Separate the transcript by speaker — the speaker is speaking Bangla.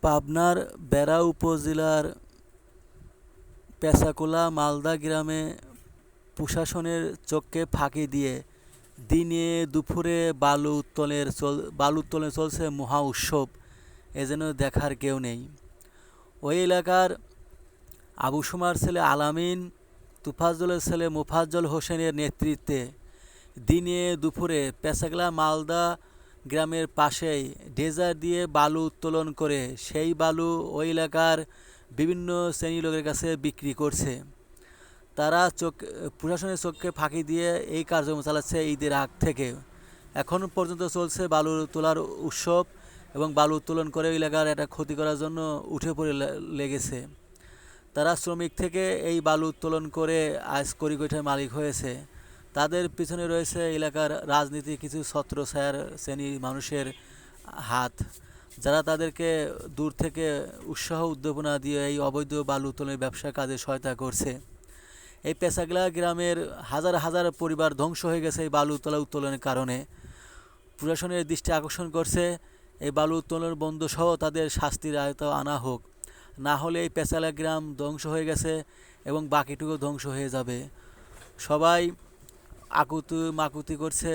Speaker 1: পাবনার বেড়া উপজেলার পেঁচাকোলা মালদা গ্রামে প্রশাসনের চোখকে ফাঁকি দিয়ে দিনে দুপুরে বালু উত্তোলনে চলছে মহা উৎসব। এ যেন দেখার কেউ নেই। ওই এলাকার আবু সুমার ছেলে আলামিন, তুফাজ্জলের ছেলে মোফাজ্জল হোসেনের নেতৃত্বে দিনে দুপুরে পেঁচাকোলা মালদা গ্রামের পাশেই ডেজার দিয়ে বালু উত্তোলন করে সেই বালু ওই এলাকার বিভিন্ন শ্রেণীর লোকের কাছে বিক্রি করছে। তারা প্রশাসনের চোখকে ফাঁকি দিয়ে এই কার্যক্রম চালাচ্ছে ঈদের আগ থেকে। এখন পর্যন্ত চলছে বালু তোলার উৎসব এবং বালু উত্তোলন করে এলাকার একটা ক্ষতি করার জন্য উঠে পড়ে লেগেছে। তারা শ্রমিক থেকে এই বালু উত্তোলন করে আজ কড়িকাঠার মালিক হয়েছে। তাদের পিছনে রয়েছে এলাকার রাজনীতি কিছু ছত্রছায়ার শ্রেণীর মানুষের হাত, যারা তাদেরকে দূর থেকে উৎসাহ উদ্দীপনা দিয়ে এই অবৈধ বালু উত্তোলনের ব্যবসা কাজে সহায়তা করছে। এই পেঁচাকোলা গ্রামের হাজার হাজার পরিবার ধ্বংস হয়ে গেছে এই বালু উত্তোলনের কারণে। প্রশাসনের দৃষ্টি আকর্ষণ করছে এই বালু উত্তোলন বন্ধ সহ তাদের শাস্তির আওতায় আনা হোক, না হলে এই পেঁচাকোলা গ্রাম ধ্বংস হয়ে গেছে এবং বাকিটুকু ধ্বংস হয়ে যাবে। সবাই আকুতি মাকুতি করছে।